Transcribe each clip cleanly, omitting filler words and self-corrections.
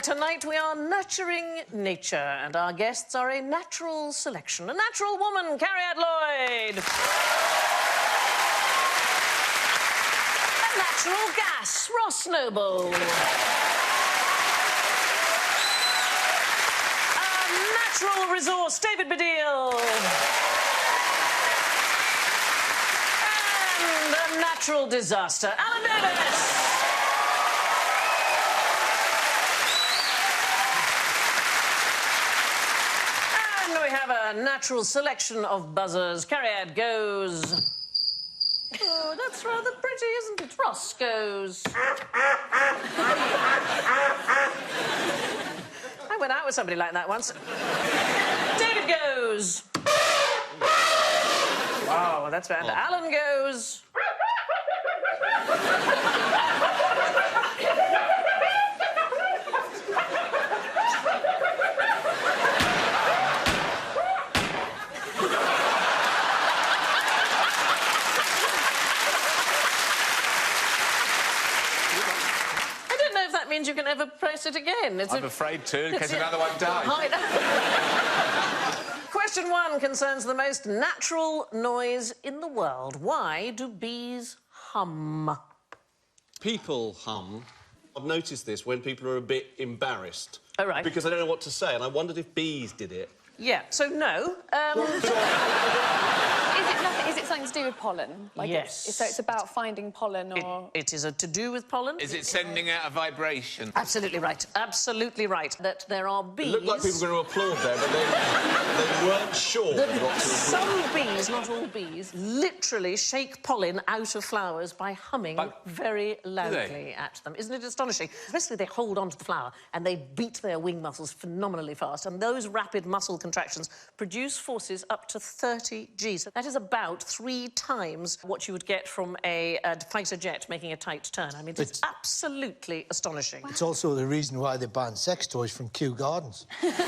Tonight we are nurturing nature, and our guests are a natural selection. A natural woman, Carrie Lloyd. A natural gas, Ross Noble. A natural resource, David Baddiel. And a natural disaster, Alan Davis. We have a natural selection of buzzers. Carriad goes. Oh, that's rather pretty, isn't it? Ross goes. I went out with somebody like that once. David goes. Wow, that's bad. Alan goes. Means you can never press it again. I'm afraid to, in case another one dies. Question 1 concerns the most natural noise in the world. Why do bees hum? People hum. I've noticed this when people are a bit embarrassed. Oh, right. Because they don't know what to say, and I wondered if bees did it. Yeah, so no. Is it something to do with pollen? Like yes. So it's about finding pollen, or...? It is to do with pollen. Is it sending out a vibration? Absolutely right. Absolutely right. That there are bees... It looked like people were going to applaud there, but they weren't sure what to applaud. Some bees, not all bees, literally shake pollen out of flowers by humming very loudly at them. Isn't it astonishing? Basically, they hold onto the flower and they beat their wing muscles phenomenally fast, and those rapid muscle contractions produce forces up to 30 Gs. That is about 3 times what you would get from a fighter jet making a tight turn. I mean, it's absolutely astonishing. It's also the reason why they banned sex toys from Kew Gardens. Because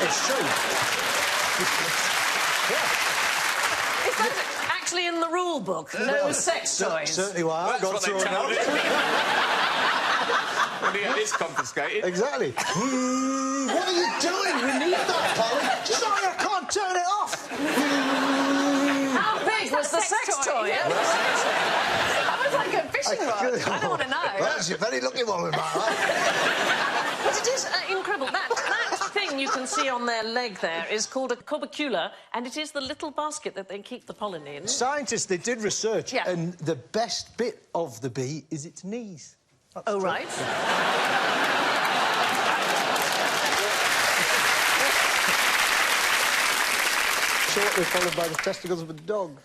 it's true. Is that actually in the rule book? No sex toys? Certainly why I got thrown out. Well, yeah, it's confiscated. Exactly. What are you doing? We need that, Polly. Sorry, I can't turn it off. How big was the sex toy? That was like a fishing rod. I don't want to know. Well, that's a very lucky one with my life. But it is incredible. That thing you can see on their leg there is called a corbicula, and it is the little basket that they keep the pollen in. Scientists, they did research, yeah. And the best bit of the bee is its knees. That's oh, true. right. Shortly followed by the testicles of a dog.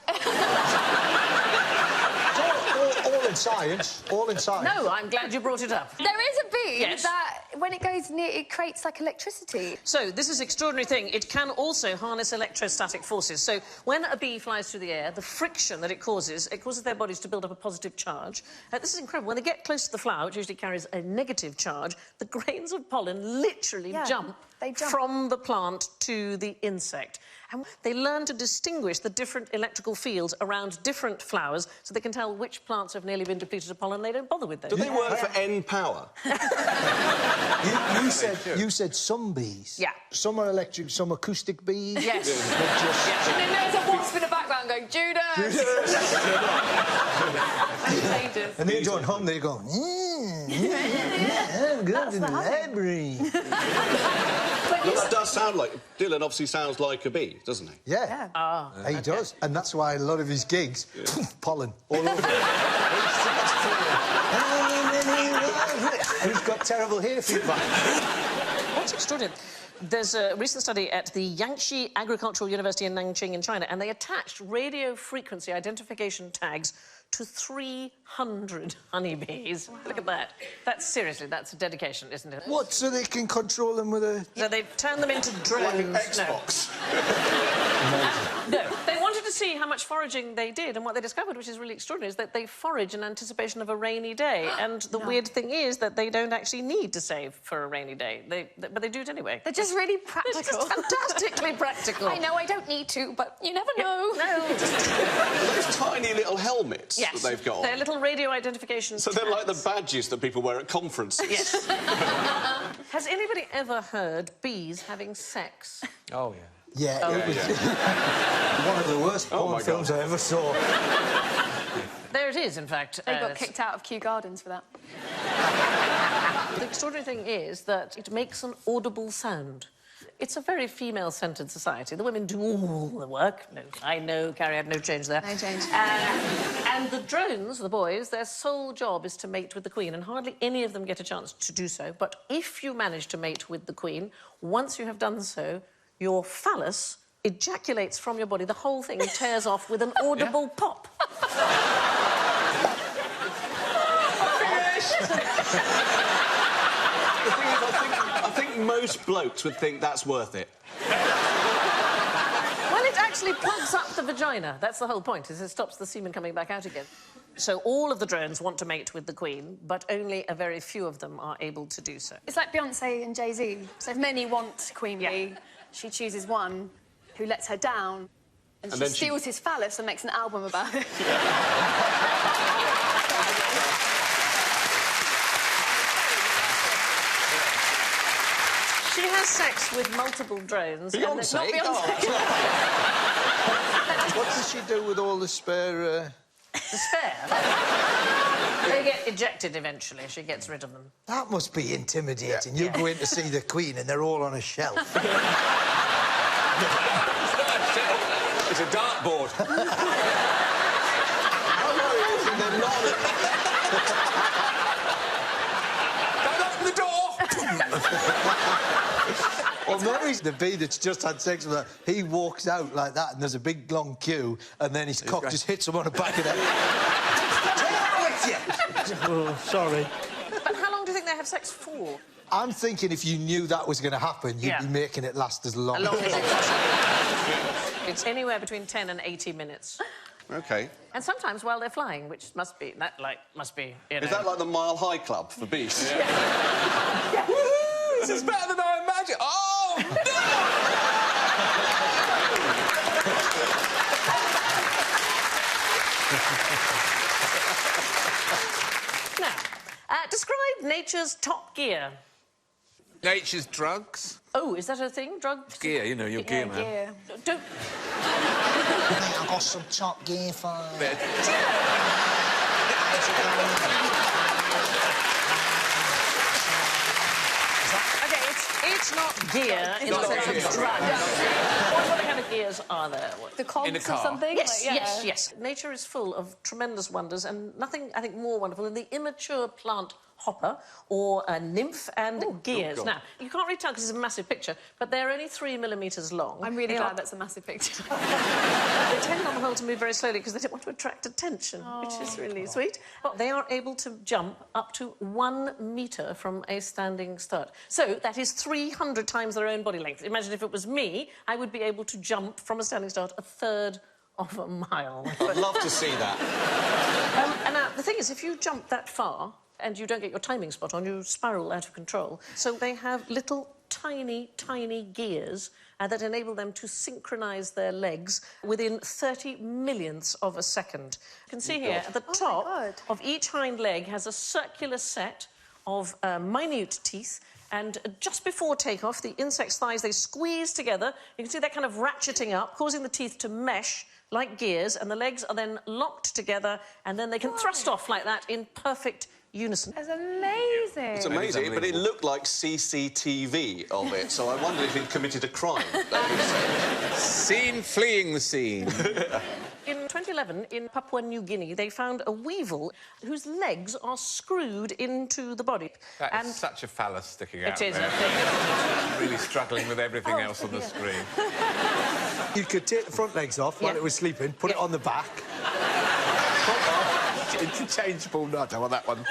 all in science. All in science. No, I'm glad you brought it up. There is a bee that, when it goes near, it creates, like, electricity. So, this is an extraordinary thing. It can also harness electrostatic forces. So, when a bee flies through the air, the friction that it causes their bodies to build up a positive charge. This is incredible. When they get close to the flower, which usually carries a negative charge, the grains of pollen literally jump from the plant to the insect. And they learn to distinguish the different electrical fields around different flowers so they can tell which plants have nearly been depleted of pollen and they don't bother with those. Do they work for N power? You said some bees. Yeah. Some are electric, some acoustic bees. Yes. And then there's a wasp in the background going, Judas! And they don't hum, they go, I'm going to the library. Well, that does sound like... Dylan obviously sounds like a bee, doesn't he? Yeah. He does. And that's why a lot of his gigs, pollen, all over. And he's got terrible hair feedback. What's extraordinary. There's a recent study at the Yangtze Agricultural University in Nanjing in China, and they attached radio frequency identification tags to 300 honeybees. Wow. Look at that. That's a dedication, isn't it? What, so they can control them with a... So they've turned them into drones. Like Xbox. No, they wanted to see how much foraging they did, and what they discovered, which is really extraordinary, is that they forage in anticipation of a rainy day. And the weird thing is that they don't actually need to save for a rainy day. But they do it anyway. They're just really practical. It's just fantastically practical. I know I don't need to, but you never know. No. Those tiny little helmets that they've got on. They're little radio identification So they're like the badges that people wear at conferences. Yes. Has anybody ever heard bees having sex? Oh, yeah. Yeah, it was one of the worst porn films I ever saw. There it is, in fact. They got kicked out of Kew Gardens for that. The extraordinary thing is that it makes an audible sound. It's a very female-centred society. The women do all the work. No, I know, Carrie had no change there. No change. And the drones, the boys, their sole job is to mate with the queen, and hardly any of them get a chance to do so. But if you manage to mate with the queen, once you have done so, your phallus ejaculates from your body. The whole thing tears off with an audible pop. I think most blokes would think that's worth it. Well, it actually plugs up the vagina. That's the whole point, is it stops the semen coming back out again. So all of the drones want to mate with the queen, but only a very few of them are able to do so. It's like Beyonce and Jay-Z. So if many want Queen Bee, she chooses one who lets her down, and she steals his phallus and makes an album about it. She has sex with multiple drones. Beyonce? Not Beyonce. What does she do with all the spare... The spare? They get ejected eventually. She gets rid of them. That must be intimidating. You go in to see the Queen and they're all on a shelf. It's a dartboard. They're not. Don't open the door! Well, Murray's the bee that's just had sex with her. He walks out like that, and there's a big long queue, and then his cock just hits him on the back of the head. Oh, sorry. But how long do you think they have sex for? I'm thinking if you knew that was going to happen, you'd be making it last as long. As long as it possibly. It's anywhere between 10 and 80 minutes. OK. And sometimes while they're flying, which must be, you know... Is that like the Mile High Club for bees? Yeah. Woo! This is better than I imagined. Oh, no! Now, describe nature's top gear. Nature's drugs. Oh, is that a thing? Drugs? Gear, you know, your gear, man. Gear. Don't... I've got some top gear for you. OK, it's not gear in the sense of drugs. What other kind of gears are there? The cogs In a car. or something? Yes, like, yes. Nature is full of tremendous wonders, and nothing, I think, more wonderful than the immature plant hopper or a nymph and gears. Now, you can't really tell because it's a massive picture, but they're only 3 millimetres long. I'm really glad that's a massive picture. They tend on the whole to move very slowly because they don't want to attract attention, which is really sweet. But they are able to jump up to 1 metre from a standing start. So that is 300 times their own body length. Imagine if it was me, I would be able to jump from a standing start 1/3 of a mile. I'd love to see that. And now, the thing is, if you jump that far and you don't get your timing spot on, you spiral out of control. So they have little tiny, tiny gears that enable them to synchronise their legs within 30 millionths of a second. You can see here, at the top of each hind leg has a circular set of minute teeth, and just before takeoff, the insect's thighs, they squeeze together. You can see that kind of ratcheting up, causing the teeth to mesh like gears, and the legs are then locked together, and then they can thrust off like that in perfect unison. That's amazing. It's amazing, but it looked like CCTV of it, so I wondered if he'd committed a crime. Scene fleeing the scene. In 2011, in Papua New Guinea, they found a weevil whose legs are screwed into the body. That is such a phallus sticking out It is, there. I think. struggling with everything else on the screen. You could take the front legs off while it was sleeping, put it on the back. Interchangeable. No, I don't want that one.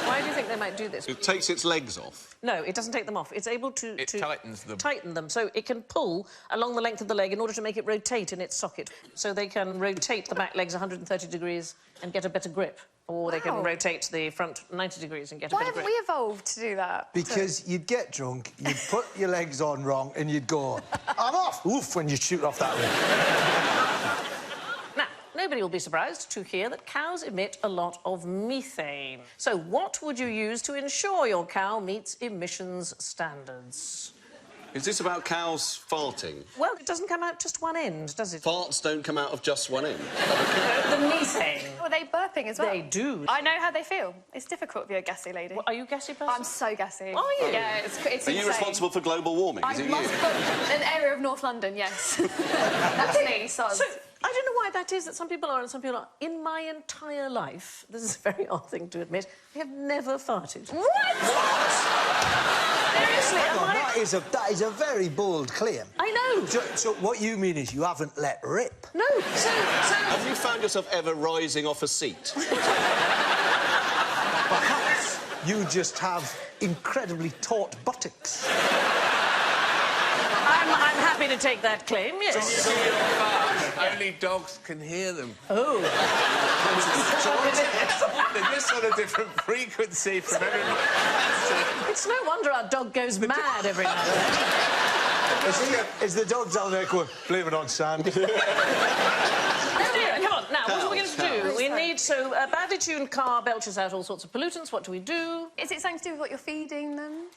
Why do you think they might do this? It takes its legs off. No, it doesn't take them off. It's able to... It tightens them. Tighten them, so it can pull along the length of the leg in order to make it rotate in its socket. So they can rotate the back legs 130 degrees and get a better grip. Or they can rotate the front 90 degrees and get a better grip. Why haven't we evolved to do that? Because you'd get drunk, you'd put your legs on wrong, and you'd go, I'm off! Oof, when you shoot off that way. Now, nobody will be surprised to hear that cows emit a lot of methane. So what would you use to ensure your cow meets emissions standards? Is this about cows farting? Well, it doesn't come out just one end, does it? Farts don't come out of just one end. The methane. Are they burping as well? They do. I know how they feel. It's difficult to be a gassy lady. Well, are you a gassy person? I'm so gassy. Are you? Yeah, it's Are insane. you responsible for global warming? Is it you? An area of North London, yes. That's me, soz. So, I don't know why that is that some people are and some people aren't. In my entire life, this is a very odd thing to admit, I have never farted. What? Seriously, Hang on, that is a very bold claim. I know. So what you mean is you haven't let rip? No, so... Have you found yourself ever rising off a seat? Perhaps you just have incredibly taut buttocks. I'm happy to take that claim, yes. Only dogs can hear them. Oh. They're just on a different frequency from everybody. It's no wonder our dog goes mad every now and then. Is the dog down there going, blame it on Sandy? Oh dear, come on. Now, what are we going to do? Cows. We need... So, a badly tuned car belches out all sorts of pollutants. What do we do? Is it something to do with what you're feeding them?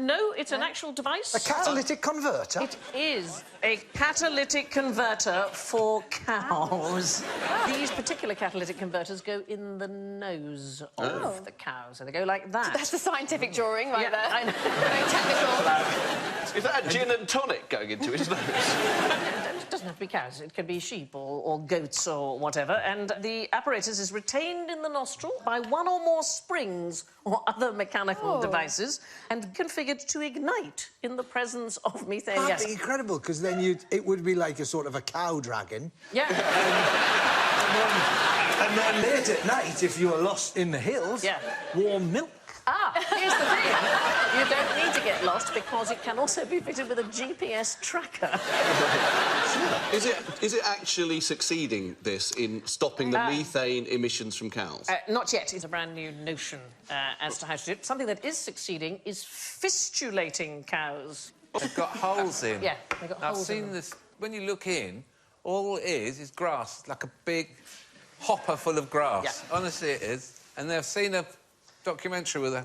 No, it's an actual device. A catalytic converter? It is a catalytic converter for cows. These particular catalytic converters go in the nose of the cow, so they go like that. That's the scientific drawing right there. I know. Very technical. Is that a gin and tonic going into his nose? It doesn't have to be cows. It can be sheep or goats or whatever. And the apparatus is retained in the nostril by one or more springs or other mechanical devices and configured to ignite in the presence of methane That'd gas. be incredible, because then it would be like a sort of a cow dragon. Yeah. And then late at night, if you were lost in the hills, warm milk. Ah, here's the thing. You don't need to get lost because it can also be fitted with a GPS tracker. Is it actually succeeding, this, in stopping the methane emissions from cows? Not yet. It's a brand new notion as to how to do it. Something that is succeeding is fistulating cows. They've got holes in. Yeah, they've got I've holes in seen them. this. When you look in, all it is grass, like a big hopper full of grass. Yeah. Honestly, it is. And they've seen a documentary with a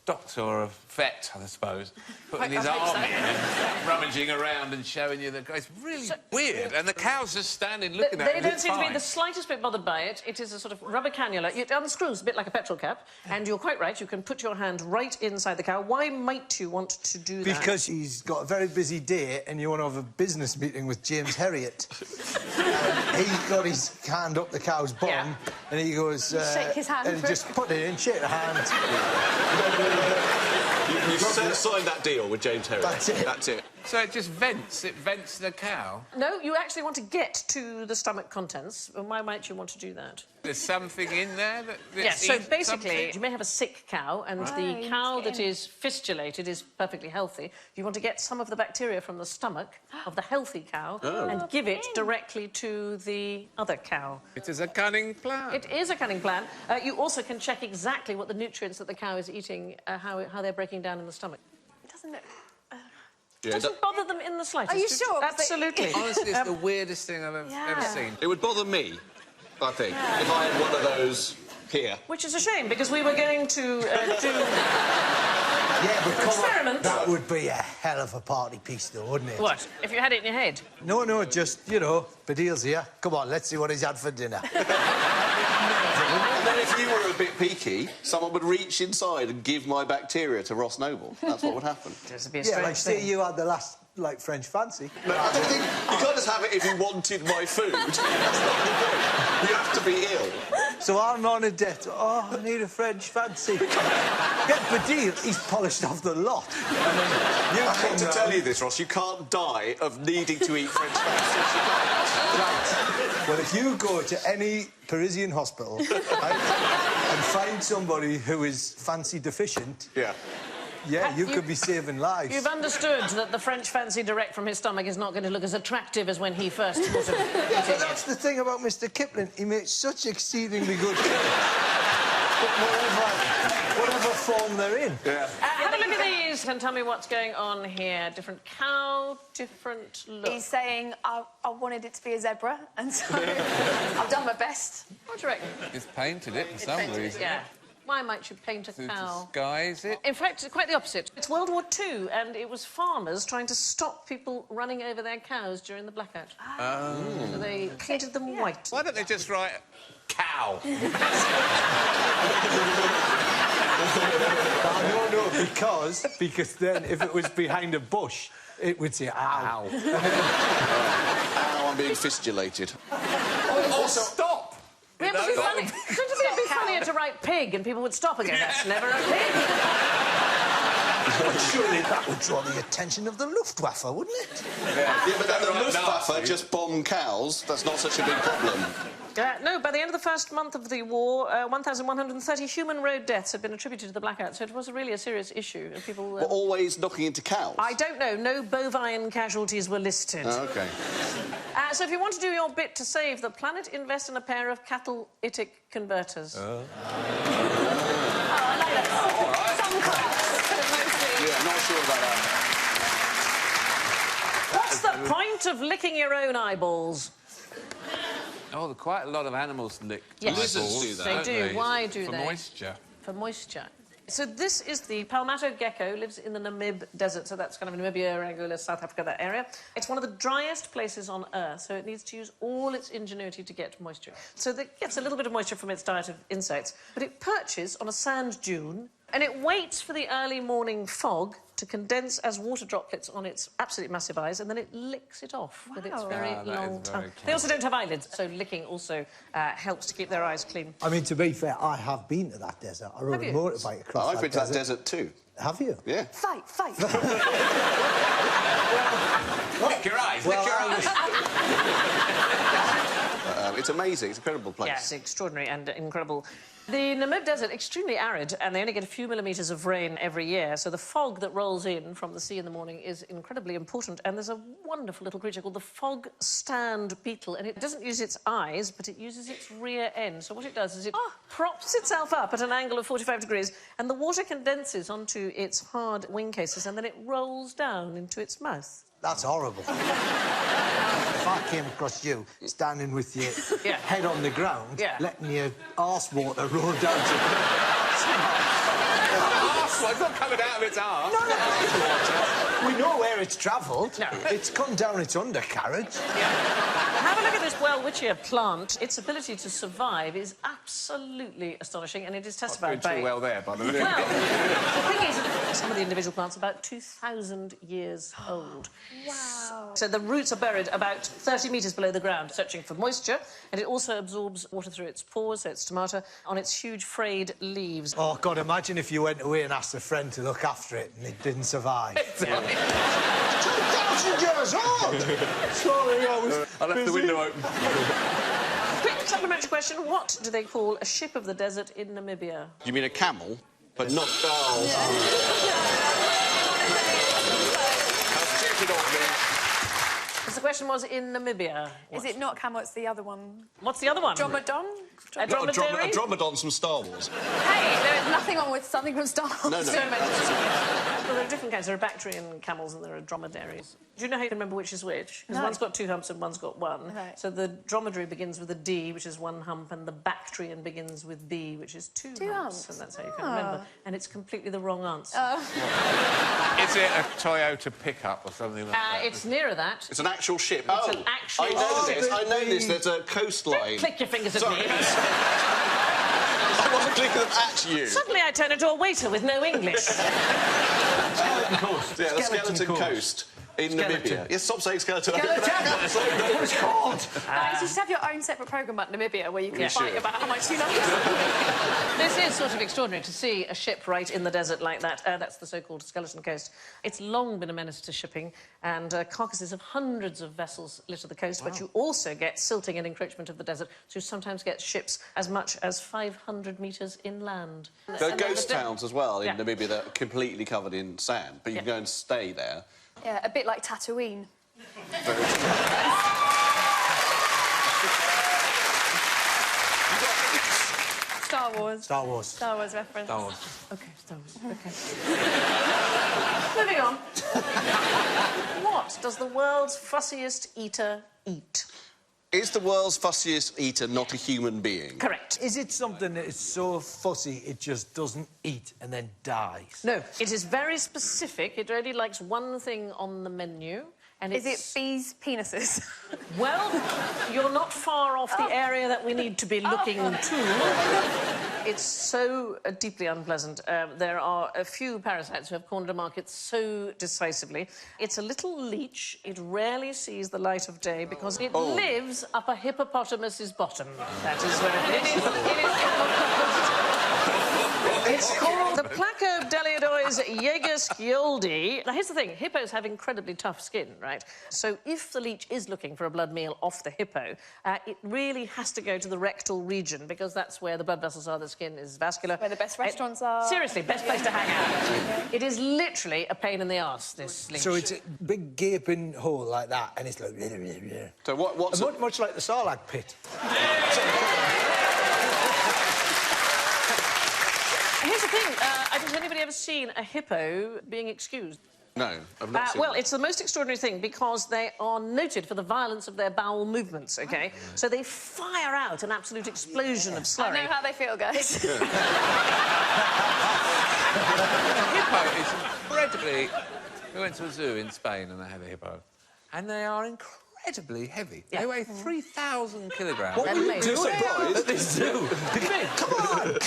doctor or a vet, I suppose, putting his arm in and rummaging around and showing you the... It's really weird. And the cow's just standing looking at it. They don't seem to be the slightest bit bothered by it. It is a sort of rubber cannula. It unscrews a bit like a petrol cap, and you're quite right, you can put your hand right inside the cow. Why might you want to do that? Because he's got a very busy day and you want to have a business meeting with James Herriot. He's got his hand up the cow's bum and he goes... shake his hand and he for just put it in, shake the hand. You signed that deal with James Herriot. That's it. That's it. So it just vents. It vents the cow. No, you actually want to get to the stomach contents. And why might you want to do that? There's something in there that... Yes, so basically, you may have a sick cow, and the cow that is fistulated is perfectly healthy. You want to get some of the bacteria from the stomach of the healthy cow and give it directly to the other cow. It is a cunning plan. It is a cunning plan. You also can check exactly what the nutrients that the cow is eating, how they're breaking down in the stomach. It doesn't look... Yeah, Doesn't bother them in the slightest. Are you sure? Absolutely. Honestly, it's the weirdest thing I've ever seen. It would bother me, I think, if I had one of those here. Which is a shame, because we were going to do... Yeah, but come experiment. on. That would be a hell of a party piece, though, wouldn't it? What? If you had it in your head? No, just, you know, Badil's here. Come on, let's see what he's had for dinner. And then if you were a bit peaky, someone would reach inside and give my bacteria to Ross Noble. That's what would happen. This would be a Yeah, strange like, say thing. you had the last, like, French fancy. No, I don't think... You can't just have it if you wanted my food. That's not the point. You have to be ill. So I'm on a debt. Oh, I need a French fancy. Get Badil, he's polished off the lot. I hate to tell you this, Ross, you can't die of needing to eat French fancies. You can't. Right. Well, if you go to any Parisian hospital right, and find somebody who is fancy deficient... Yeah, you could be saving lives. You've understood that the French fancy direct from his stomach is not going to look as attractive as when he first was it. Yeah, but that's the thing about Mr. Kipling. He makes such exceedingly good cakes. Whatever form they're in. Yeah. Have a look at these and tell me what's going on here. Different cow, different look. He's saying, I wanted it to be a zebra, and so I've done my best. What do you reckon? He's painted it for some reason. Yeah. Why might you paint a To cow? disguise it. In fact, it's quite the opposite. It's World War II, and it was farmers trying to stop people running over their cows during the blackout. So they painted them white. Why don't they just write cow? No, because then if it was behind a bush, it would say ow. Ow, I'm being fistulated. Also, stop! It would be funny. Shouldn't it be funnier to write pig and people would stop and go, that's never a pig? But surely that would draw the attention of the Luftwaffe, wouldn't it? Yeah, but then the Luftwaffe just bomb cows. That's not such a big problem. No, by the end of the first month of the war, 1,130 human road deaths had been attributed to the blackout, so it was really a serious issue. And people But always knocking into cows? I don't know. No bovine casualties were listed. Oh, OK. So if you want to do your bit to save the planet, invest in a pair of catalytic converters. Oh, I like that. Some cars, but mostly... Yeah, not sure about that. What's the point of licking your own eyeballs? Oh, quite a lot of animals lick Yes. eyeballs, Lizards do that. They don't do. Why do For they? moisture. For moisture. So this is the palmetto gecko, lives in the Namib Desert, so that's kind of Namibia, Angola, South Africa, that area. It's one of the driest places on Earth, so it needs to use all its ingenuity to get moisture. So it gets a little bit of moisture from its diet of insects, but it perches on a sand dune, and it waits for the early morning fog to condense as water droplets on its absolutely massive eyes, and then it licks it off with its very that long is very tongue. They also don't have eyelids, so licking also helps to keep their eyes clean. I mean, to be fair, I have been to that desert. I rode Have a you? motorbike across I've been to that desert too. Have you? Yeah. Fight. Lick your eyes, lick your eyes. It's amazing. It's an incredible place. Yes, extraordinary and incredible. The Namib Desert, extremely arid, and they only get a few millimetres of rain every year, so the fog that rolls in from the sea in the morning is incredibly important, and there's a wonderful little creature called the fog stand beetle, and it doesn't use its eyes, but it uses its rear end. So what it does is it props itself up at an angle of 45 degrees, and the water condenses onto its hard wing cases, and then it rolls down into its mouth. That's horrible. If I came across you standing with your head on the ground, letting your arse water roll down to... Arse, it's not coming out of its arse. No. We know where it's travelled. No. It's come down its undercarriage. Have a look at this welwitschia plant. Its ability to survive is absolutely astonishing, and it is testified by... Too well there, by the way. Well, the thing is, some of the individual plants are about 2,000 years old. Wow. So the roots are buried about 30 metres below the ground, searching for moisture, and it also absorbs water through its pores, so its stomata, on its huge frayed leaves. Oh, God, imagine if you went away and asked a friend to look after it and it didn't survive. 2,000 years old! Sorry, I left the window open. Quick supplementary question. What do they call a ship of the desert in Namibia? You mean a camel? But not Charles. That's cheated off me. Because the question was in Namibia. Is it not camel? It's the other one. What's the other one? Dromedon? A dromedary? A dromedon's from Star Wars. Hey, there is nothing wrong with something from Star Wars. No. Well, there are different kinds. There are Bactrian camels and there are dromedaries. Do you know how you can remember which is which? Because one's got 2 humps and one's got 1. Right. So the dromedary begins with a D, which is 1 hump, and the Bactrian begins with B, which is 2 humps. And that's how you can remember. And it's completely the wrong answer. Is it a Toyota pickup or something like that? It's nearer that. It's an actual ship. It's an actual I know ship. this. I know this. There's a coastline. Don't click your fingers at me. I wasn't clicking them at you. Suddenly I turn into a waiter with no English. Skeleton Coast. Yeah, the Skeleton Coast. In Namibia. Yes, stop saying skeleton. Skeleton! That's what it's called. You should have your own separate programme about Namibia where you can fight about how much you love it. This is sort of extraordinary to see a ship right in the desert like that. That's the so-called Skeleton Coast. It's long been a menace to shipping, and carcasses of hundreds of vessels litter the coast, but you also get silting and encroachment of the desert, so you sometimes get ships as much as 500 metres inland. There are ghost towns as well in Namibia that are completely covered in sand, but you can go and stay there. Yeah, a bit like Tatooine. Star Wars. Star Wars. Star Wars reference. Star Wars. OK, Star Wars, OK. Moving on. What does the world's fussiest eater eat? Is the world's fussiest eater not a human being? Correct. Is it something that is so fussy it just doesn't eat and then dies? No, it is very specific. It only likes one thing on the menu. And Is it bees' penises? Well, you're not far off the area that we need to be looking to. It's so deeply unpleasant. There are a few parasites who have cornered a market so decisively. It's a little leech. It rarely sees the light of day because it lives up a hippopotamus's bottom. That is where it is. It's called the Placodeliadois jaegerskjoldi. Now, here's the thing. Hippos have incredibly tough skin, right? So if the leech is looking for a blood meal off the hippo, it really has to go to the rectal region because that's where the blood vessels are, the skin is vascular. Where the best restaurants are. Seriously, best place to hang out. It is literally a pain in the arse, this leech. So it's a big gaping hole like that, and it's like... So what's... Much like the Sarlacc pit. Here's the thing. Has anybody ever seen a hippo being excused? No, I've not seen Well, that. it's the most extraordinary thing because they are noted for the violence of their bowel movements, OK? So they fire out an absolute explosion of slurry. I know how they feel, guys. Hippo is incredibly... We went to a zoo in Spain and they had a hippo. And they are incredibly heavy. Yeah. They weigh 3,000 kilograms. What were you doing at this zoo? Come on!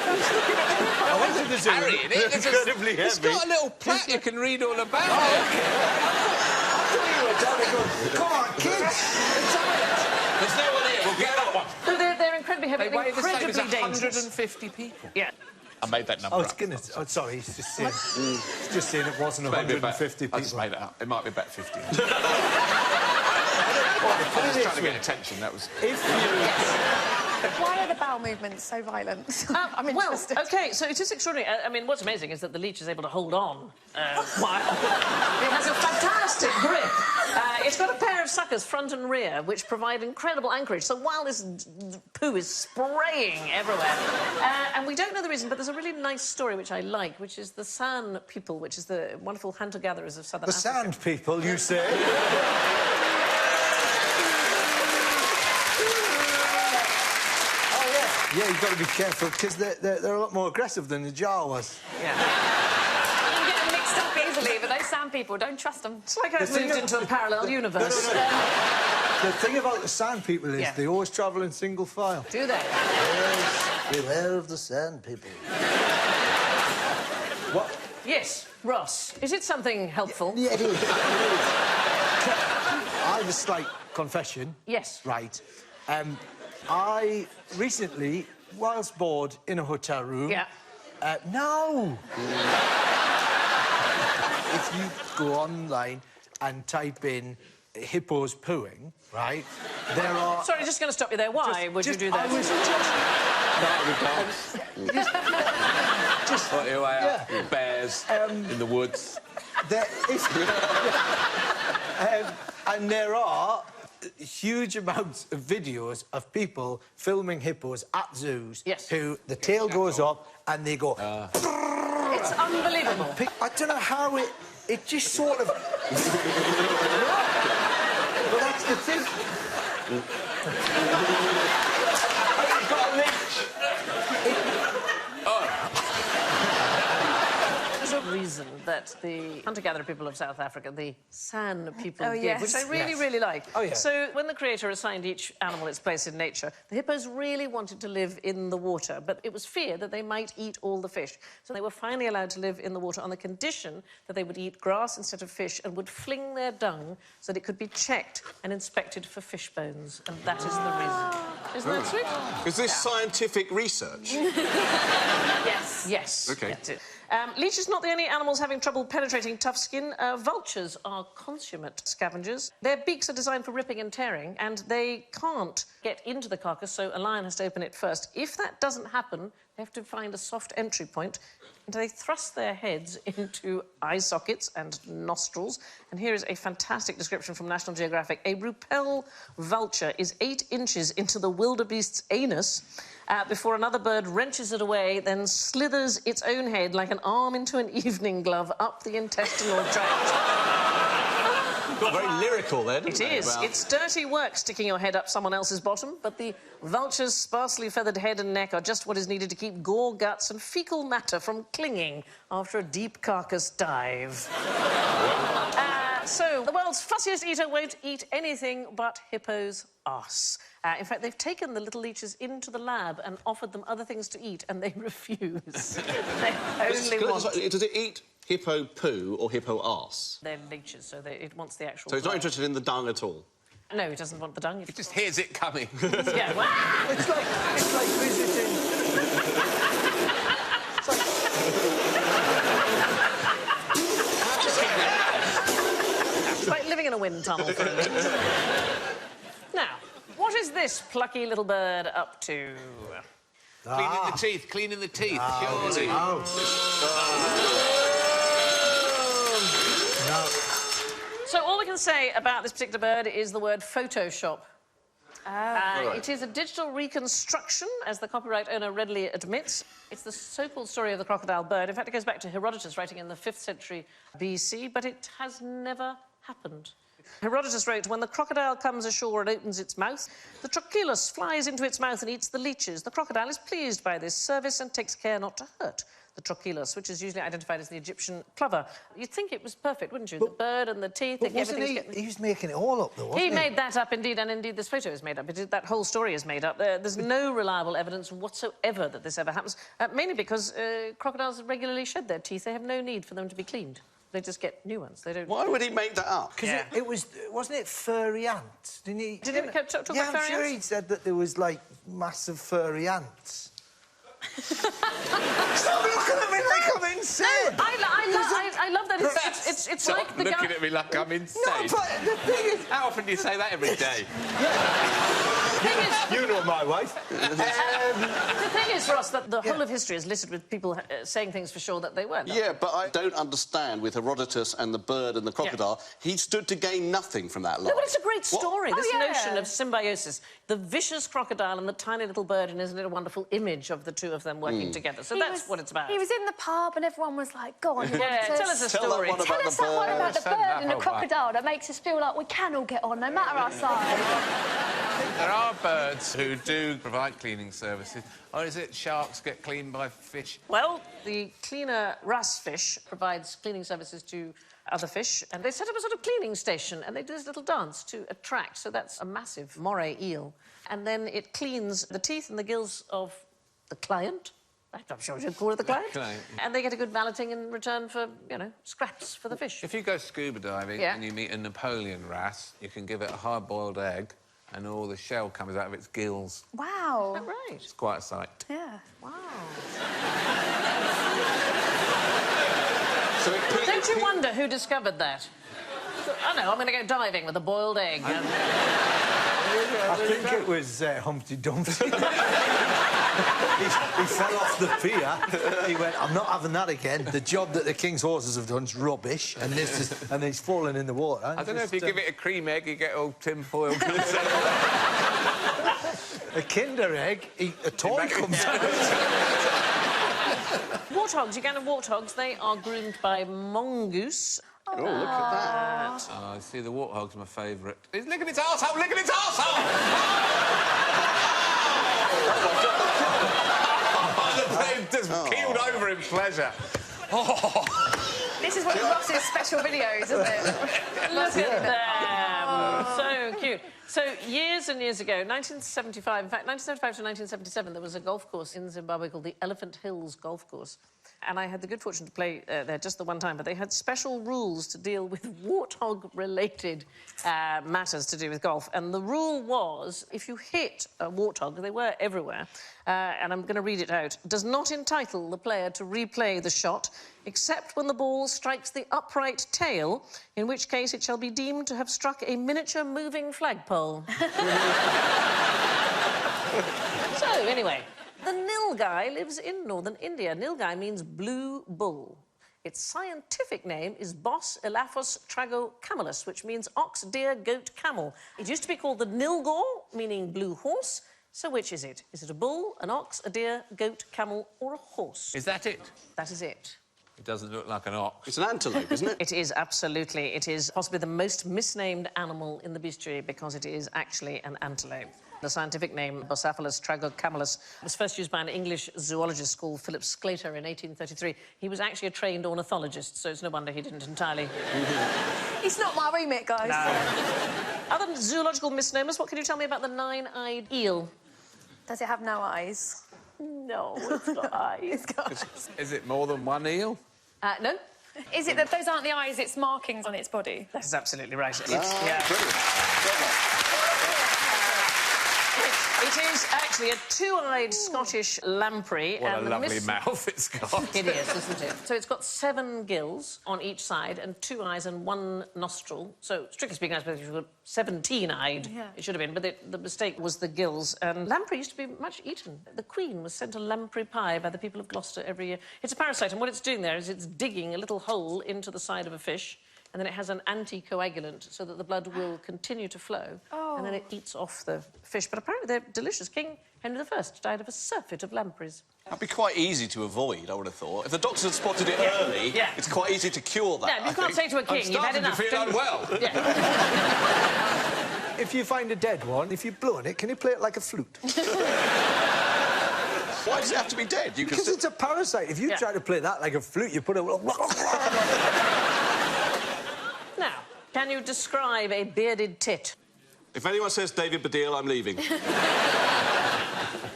I went to the zoo. Harry, it's incredibly heavy. It's got a little plaque you can read all about it. I thought you were down there going, come on, kids! There's no one here. We'll get up one. No, they're incredibly heavy, They weigh the same as incredibly dangerous. 150 people. Yeah. I made that number Oh, it's gonna... Oh, sorry, he's just saying... He's just saying it wasn't 150 people. I just made it up. It might be about 50. I was trying to get attention, that was... Why are the bowel movements so violent? I'm interested. Well, OK, so it is extraordinary. I mean, what's amazing is that the leech is able to hold on while... It has a fantastic grip. It's got a pair of suckers, front and rear, which provide incredible anchorage. So while this poo is spraying everywhere... and we don't know the reason, but there's a really nice story which I like, which is the San people, which is the wonderful hunter-gatherers of southern Africa. The sand people, you say? Yeah, you've got to be careful, because they're a lot more aggressive than the Jawas. Yeah. You can get them mixed up easily, but those sand people, don't trust them. It's like I've moved into a parallel universe. The thing about the sand people is they always travel in single file. Do they? Yes, beware of the sand people. What? Yes, Ross. Is it something helpful? Yeah, it is. I have a slight confession. Yes. Right. I recently, whilst bored in a hotel room... Yeah. No! If you go online and type in hippos pooing, right, there are... Sorry, just going to stop you there. Why would you do that? I was just... Just what you out, bears in the woods. And there are huge amounts of videos of people filming hippos at zoos who the tail goes up and they go... It's unbelievable. I don't know how it just sort of... But that's the thing. I've got a leech. So reason that the hunter-gatherer people of South Africa, the San people, did, yes. which I really like. Oh, yeah. So when the creator assigned each animal its place in nature, the hippos really wanted to live in the water, but it was feared that they might eat all the fish. So they were finally allowed to live in the water on the condition that they would eat grass instead of fish and would fling their dung so that it could be checked and inspected for fish bones. And that is the reason. Isn't that sweet? Is this scientific research? Yes. Yes. OK. That's it. Leech is not the only animals having trouble penetrating tough skin. Vultures are consummate scavengers. Their beaks are designed for ripping and tearing, and they can't get into the carcass, so a lion has to open it first. If that doesn't happen, they have to find a soft entry point, and they thrust their heads into eye sockets and nostrils. And here is a fantastic description from National Geographic. A Rupel vulture is 8 inches into the wildebeest's anus before another bird wrenches it away, then slithers its own head like an arm into an evening glove up the intestinal tract. Got very lyrical then. It is. Wow. It's dirty work sticking your head up someone else's bottom, but the vulture's sparsely feathered head and neck are just what is needed to keep gore, guts and fecal matter from clinging after a deep carcass dive. So, the world's fussiest eater won't eat anything but hippo's arse. In fact, they've taken the little leeches into the lab and offered them other things to eat, and they refuse. They only want... Does it eat hippo poo or hippo arse? They're leeches, so it wants the actual... So it's not interested in the dung at all? No, it doesn't want the dung. It just hears it coming. Yeah, well... It's like visiting... It's like living in a wind tunnel for a leech. Now, what is this plucky little bird up to? Cleaning the teeth, cleaning the teeth, surely. No. So all we can say about this particular bird is the word Photoshop. It is a digital reconstruction, as the copyright owner readily admits. It's the so-called story of the crocodile bird. In fact, it goes back to Herodotus, writing in the 5th century BC, but it has never happened. Herodotus wrote, when the crocodile comes ashore and opens its mouth, the trochilus flies into its mouth and eats the leeches. The crocodile is pleased by this service and takes care not to hurt the trochilus, which is usually identified as the Egyptian plover. You'd think it was perfect, wouldn't you? The bird and the teeth... But wasn't he was making it all up, though, wasn't he? He made that up, indeed, and indeed this photo is made up. That whole story is made up. There's no reliable evidence whatsoever that this ever happens, mainly because crocodiles regularly shed their teeth. They have no need for them to be cleaned. They just get new ones. They don't... Why would he make that up? Because it was... Wasn't it furry ants? Didn't he... Did he talk about furry ants? Yeah, I'm sure he said that there was, like, massive furry ants. Stop looking at me like I'm insane! No, I love that. It's like the guy... looking at me like I'm insane. No, but the thing is... How often do you say that every day? You know my wife. The thing is, Ross, that the whole of history is littered with people saying things for sure that they weren't. Yeah, but I don't understand with Herodotus and the bird and the crocodile. Yeah. He stood to gain nothing from that lie. No, but it's a great story, this yeah. notion of symbiosis. The vicious crocodile and the tiny little bird, and isn't it a wonderful image of the two of them working together? So that's what it's about. He was in the pub and everyone was like, go on, tell us a story. Tell us that one about the bird and the crocodile that makes us feel like we can all get on, no matter our size. There are birds who do provide cleaning services. Or is it sharks get cleaned by fish? Well, the cleaner wrasse fish provides cleaning services to other fish, and they set up a sort of cleaning station, and they do this little dance to attract. So that's a massive moray eel. And then it cleans the teeth and the gills of the client. I'm sure you'd call it the client. And they get a good valeting in return for, you know, scraps for the fish. If you go scuba diving and you meet a Napoleon wrasse, you can give it a hard-boiled egg and all the shell comes out of its gills. Wow. Is that right? It's quite a sight. Yeah. Wow. So Don't you wonder who discovered that? I know, I'm going to go diving with a boiled egg. I think it was Humpty Dumpty. he fell off the pier. He went, I'm not having that again. The job that the King's horses have done is rubbish, and and he's fallen in the water. I don't know if you give it a cream egg, you get all tin-foil. A Kinder egg, a toy comes out. Warthogs, you can of warthogs, they are groomed by mongoose. Oh, look at that. Oh, I see, the warthog's my favourite. He's licking its arsehole, licking its arsehole! The brain just keeled over in pleasure. This is one of Ross's special videos, isn't it? Look at them. So cute. So, years and years ago, 1975, in fact, 1975 to 1977, there was a golf course in Zimbabwe called the Elephant Hills Golf Course. And I had the good fortune to play there just the one time, but they had special rules to deal with warthog-related matters to do with golf. And the rule was, if you hit a warthog, they were everywhere, and I'm going to read it out, does not entitle the player to replay the shot, except when the ball strikes the upright tail, in which case it shall be deemed to have struck a miniature moving flagpole. So, anyway, the nilgai lives in northern India. Nilgai means blue bull. Its scientific name is Bos Elaphus tragocamelus, which means ox, deer, goat, camel. It used to be called the nilgaur, meaning blue horse. So which is it? Is it a bull, an ox, a deer, goat, camel, or a horse? Is that it? That is it. It doesn't look like an ox. It's an antelope, isn't it? It is, absolutely. It is possibly the most misnamed animal in the bestiary because it is actually an antelope. The scientific name, Bocephalus tragocamelus, was first used by an English zoologist called Philip Sclater in 1833. He was actually a trained ornithologist, so it's no wonder he didn't entirely... It's not my remit, guys. No. Other than zoological misnomers, what can you tell me about the nine-eyed eel? Does it have no eyes? No, it's got eyes. It's got eyes. Is it more than one eel? No. Is it that those aren't the eyes, it's markings on its body? That is absolutely right. Brilliant. It is actually a two-eyed Scottish lamprey. What and a lovely mouth it's got. It is, isn't it? So it's got 7 gills on each side and 2 eyes and 1 nostril. So, strictly speaking, I suppose it was 17-eyed. Yeah. It should have been, but the mistake was the gills. And lamprey used to be much eaten. The Queen was sent a lamprey pie by the people of Gloucester every year. It's a parasite, and what it's doing there is it's digging a little hole into the side of a fish, and then it has an anticoagulant so that the blood will continue to flow, and then it eats off the fish. But apparently they're delicious. King Henry I died of a surfeit of lampreys. That'd be quite easy to avoid, I would have thought. If the doctors had spotted it early, it's quite easy to cure that. No, you can't say to a king, you've had enough. I'm starting to feel unwell. Yeah. If you find a dead one, if you blow on it, can you play it like a flute? Why does it have to be dead? Because it's a parasite. If you try to play that like a flute, you put a... Now, can you describe a bearded tit? If anyone says David Baddiel, I'm leaving.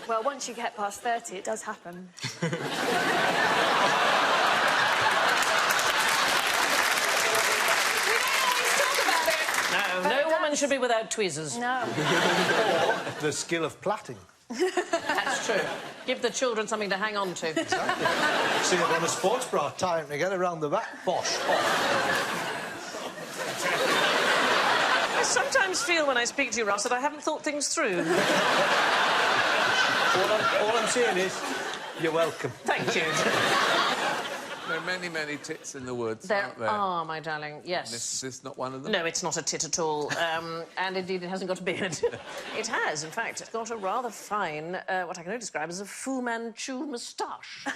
Well, once you get past 30, it does happen. No woman should be without tweezers. No. Or the skill of plaiting. That's true. Give the children something to hang on to. Exactly. See it on a sports bra, tie them together around the back. Bosh. I sometimes feel when I speak to you, Ross, that I haven't thought things through. All I'm saying is, you're welcome. Thank you. There are many, many tits in the woods, There aren't there? are, my darling, yes. Is this not one of them? No, it's not a tit at all. And indeed, it hasn't got a beard. It has, in fact. It's got a rather fine, what I can only describe as a Fu Manchu moustache.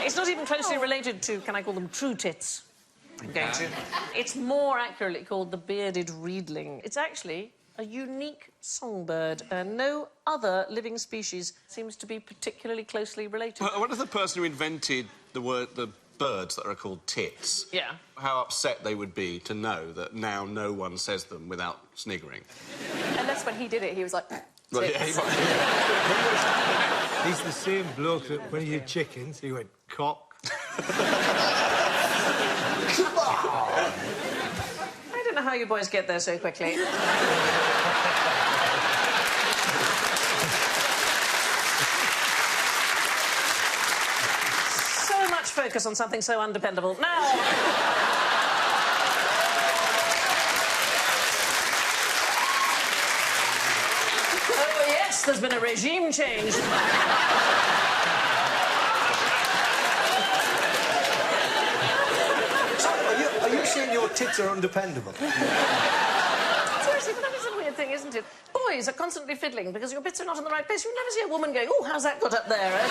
It's not even closely related to, can I call them, true tits? I'm going to. It's more accurately called the bearded reedling. It's actually a unique songbird. No other living species seems to be particularly closely related. I wonder if the person who invented the birds that are called tits... Yeah. ...how upset they would be to know that now no one says them without sniggering. Unless when he did it, he was like... Well, yeah, He's the same bloke that when he had chickens, he went, cock. I don't know how you boys get there so quickly. So much focus on something so undependable. Now... Oh, yes, there's been a regime change. Are you saying your tits are undependable? Seriously, but that is a weird thing, isn't it? Boys are constantly fiddling because your bits are not in the right place. You never see a woman going, oh, how's that got up there, eh?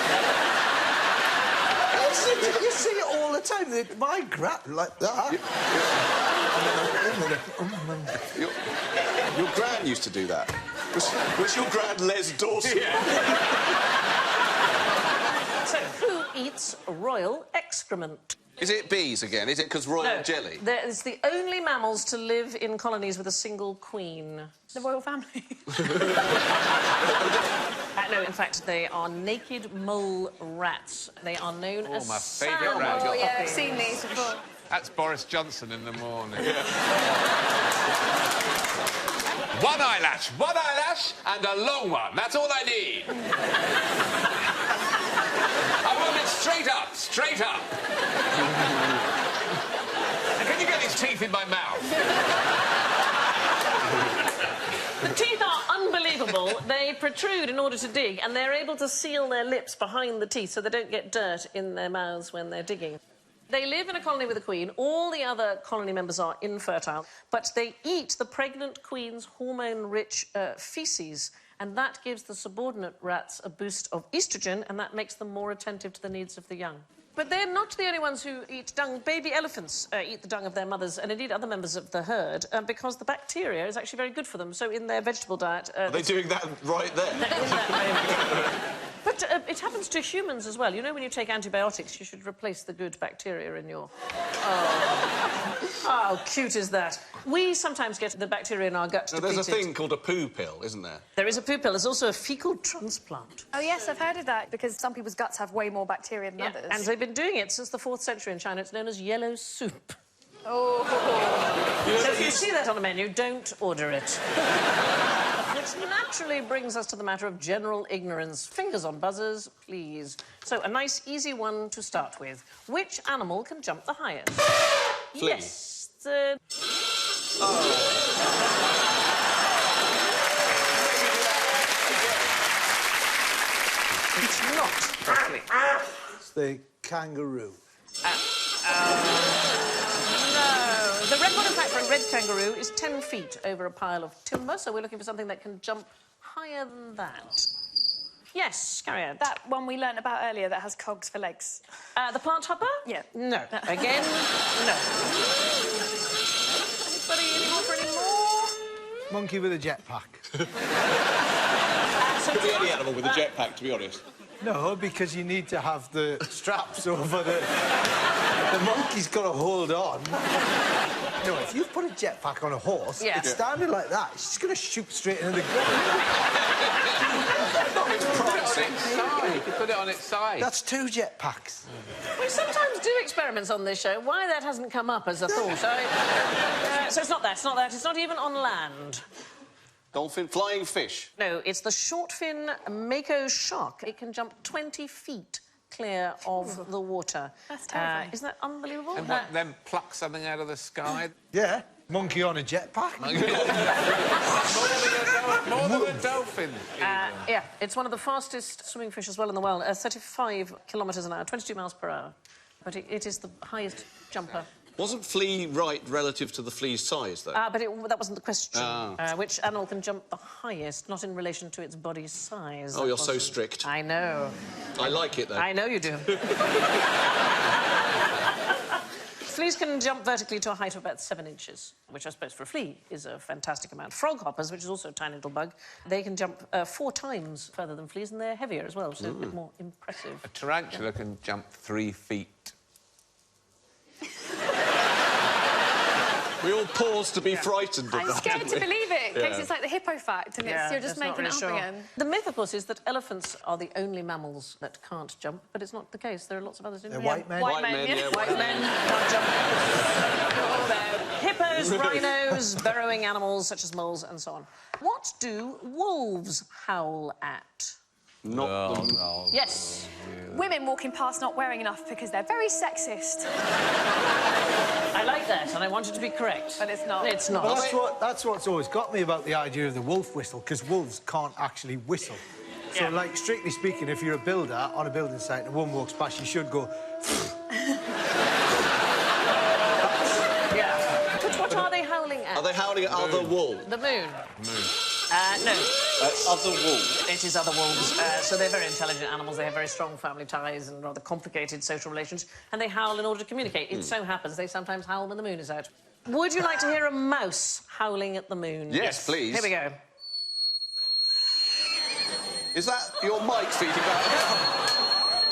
You see it all the time. My grat like that. Your gran used to do that. Was your gran Les Dawson? So, who eats royal egg excrement. Is it bees again? Is it because royal jelly? It's the only mammals to live in colonies with a single queen. The royal family. No, in fact, they are naked mole rats. They are known as my favourite rat. Oh, yeah, I've seen these before. That's Boris Johnson in the morning. Yeah. One eyelash, and a long one. That's all I need. I want it straight up, straight up. And can you get his teeth in my mouth? The teeth are unbelievable. They protrude in order to dig, and they're able to seal their lips behind the teeth so they don't get dirt in their mouths when they're digging. They live in a colony with a queen. All the other colony members are infertile, but they eat the pregnant queen's hormone-rich faeces, and that gives the subordinate rats a boost of oestrogen, and that makes them more attentive to the needs of the young. But they're not the only ones who eat dung. Baby elephants eat the dung of their mothers, and indeed other members of the herd, because the bacteria is actually very good for them. So in their vegetable diet... Are they doing that right there? But it happens to humans as well. You know, when you take antibiotics, you should replace the good bacteria in your... Oh, how cute is that? We sometimes get the bacteria in our gut depleted. There's a thing called a poo pill, isn't there? There is a poo pill. There's also a fecal transplant. Oh, yes, I've heard of that, because some people's guts have way more bacteria than others. And they've been doing it since the 4th century in China. It's known as yellow soup. Oh. So if you see that on a menu, don't order it. Which naturally brings us to the matter of general ignorance. Fingers on buzzers, please. So, a nice, easy one to start with. Which animal can jump the highest? Flea. Yes, the... Oh. It's not, actually. It's the kangaroo. No. The record, in fact, for a red kangaroo is 10 feet over a pile of timber, so we're looking for something that can jump higher than that. Yes, carry on. That one we learnt about earlier that has cogs for legs. The plant hopper? Yeah. No. Again, no. Anybody for any more? Monkey with a jetpack. Could be any animal with a jetpack, to be honest. No, because you need to have the straps over the... The monkey's got to hold on. No, if you put a jetpack on a horse, it's standing like that. It's just going to shoot straight into the ground. You could put it on its side. That's 2 jetpacks. We sometimes do experiments on this show. Why that hasn't come up as a thought? So it's not that, it's not that. It's not even on land. Dolphin, flying fish. No, it's the short-fin mako shark. It can jump 20 feet clear of the water. That's terrifying. Isn't that unbelievable? And then pluck something out of the sky? Yeah, monkey on a jetpack. More than a dolphin. Yeah, it's one of the fastest swimming fish as well in the world. 35 kilometres an hour, 22 miles per hour. But it is the highest jumper. Wasn't flea right relative to the flea's size, though? But that wasn't the question. Which animal can jump the highest, not in relation to its body size? Oh, you're so strict. I know. I like it, though. I know you do. Fleas can jump vertically to a height of about 7 inches, which I suppose for a flea is a fantastic amount. Frog hoppers, which is also a tiny little bug, they can jump 4 times further than fleas, and they're heavier as well, so a bit more impressive. A tarantula can jump 3 feet. We all pause to be frightened of that. I'm scared to believe it, in case it's like the hippo fact, and you're just making it up again. The myth, of course, is that elephants are the only mammals that can't jump, but it's not the case. There are lots of others. They're white men. White men, yeah. White men can't jump. Hippos, rhinos, burrowing animals such as moles, and so on. What do wolves howl at? Not them. Yes. Women walking past not wearing enough because they're very sexist. I like that, and I want it to be correct. But it's not. It's not. Well, that's what's always got me about the idea of the wolf whistle, because wolves can't actually whistle. So, like, strictly speaking, if you're a builder on a building site and a woman walks past, you should go... But what are they howling at? Are they howling at other wolves? The moon. No. Other wolves? It is other wolves. So they're very intelligent animals. They have very strong family ties and rather complicated social relations, and they howl in order to communicate. It so happens they sometimes howl when the moon is out. Would you like to hear a mouse howling at the moon? Yes, please. Here we go. Is that your mic feeding back?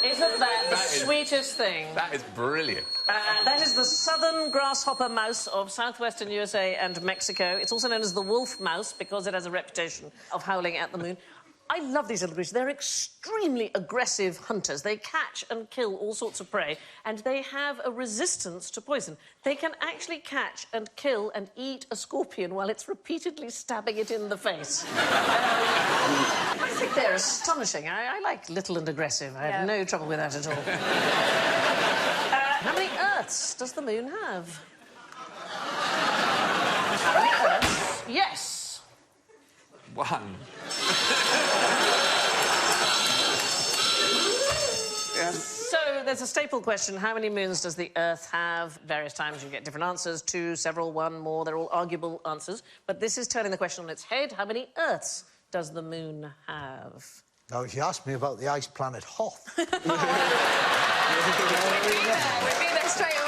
Isn't that the sweetest thing? That is brilliant. That is the southern grasshopper mouse of southwestern USA and Mexico. It's also known as the wolf mouse because it has a reputation of howling at the moon. I love these little creatures. They're extremely aggressive hunters. They catch and kill all sorts of prey, and they have a resistance to poison. They can actually catch and kill and eat a scorpion while it's repeatedly stabbing it in the face. I think they're astonishing. I like little and aggressive. I have no trouble with that at all. How many Earths does the moon have? How many Earths? Yes. 1. Yeah. So there's a staple question. How many moons does the Earth have? Various times you get different answers. 2, several, 1, more. They're all arguable answers. But this is turning the question on its head. How many Earths does the moon have? Now, if you ask me about the ice planet Hoth... We'd be there straight away.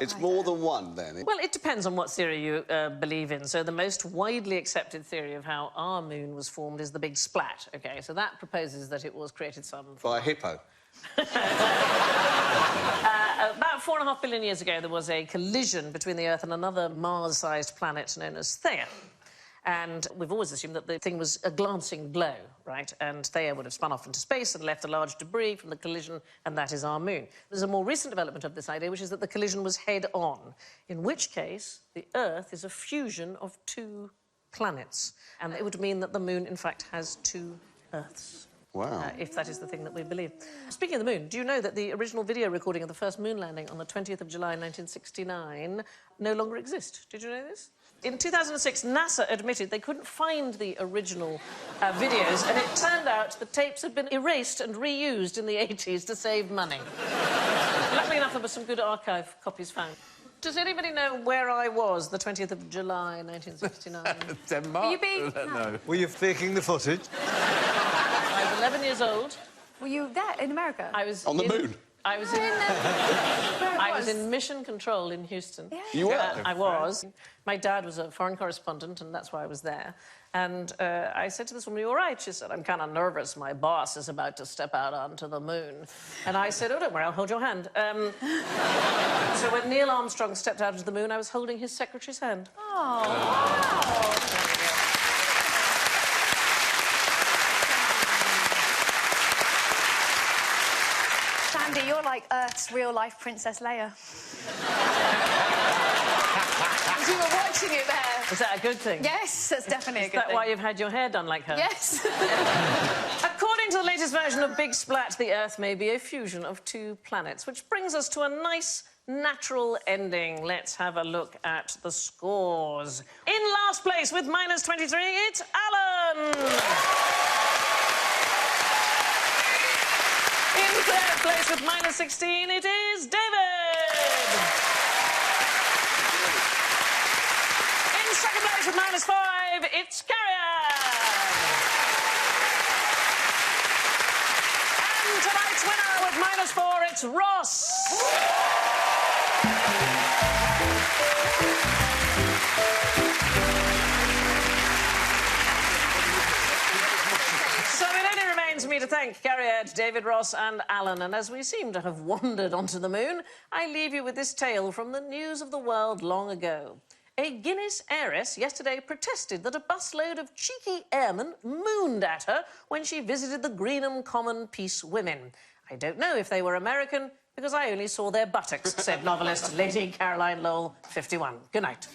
It's more than 1, then? Well, it depends on what theory you believe in. So the most widely accepted theory of how our moon was formed is the Big Splat, OK? So that proposes that it was created By a hippo? About 4.5 billion years ago, there was a collision between the Earth and another Mars-sized planet known as Theia. And we've always assumed that the thing was a glancing blow, right? And Theia would have spun off into space and left a large debris from the collision, and that is our moon. There's a more recent development of this idea, which is that the collision was head-on, in which case the Earth is a fusion of 2 planets. And it would mean that the moon, in fact, has 2 Earths. Wow. If that is the thing that we believe. Speaking of the moon, do you know that the original video recording of the first moon landing on the 20th of July 1969 no longer exists? Did you know this? In 2006, NASA admitted they couldn't find the original videos, and it turned out the tapes had been erased and reused in the 80s to save money. Luckily enough, there were some good archive copies found. Does anybody know where I was the 20th of July 1969? Denmark? Were you being... No. Were you faking the footage? I was 11 years old. Were you there, in America? I was On the moon? I was in... I was in Mission Control in Houston. Yeah. You were? I was. My dad was a foreign correspondent, and that's why I was there. And I said to this woman, "Are you all right?" She said, "I'm kind of nervous. My boss is about to step out onto the moon." And I said, "Oh, don't worry, I'll hold your hand." So when Neil Armstrong stepped out onto the moon, I was holding his secretary's hand. Oh, wow. Sandy, you're like Earth's real-life Princess Leia. You were watching it there. Is that a good thing? Yes, that's definitely a good thing. Is that why you've had your hair done like her? Yes. According to the latest version of Big Splat, the Earth may be a fusion of 2 planets, which brings us to a nice, natural ending. Let's have a look at the scores. In last place with -23, it's Alan! In third place with -16, it is David! In second place with -5, it's Carrier! And tonight's winner with -4, it's Ross! So it only remains for me to thank Carrier, David, Ross and Alan. And as we seem to have wandered onto the moon, I leave you with this tale from the news of the world long ago. A Guinness heiress yesterday protested that a busload of cheeky airmen mooned at her when she visited the Greenham Common Peace Women. I don't know if they were American, because I only saw their buttocks, said novelist Lady Caroline Lowell, 51. Good night.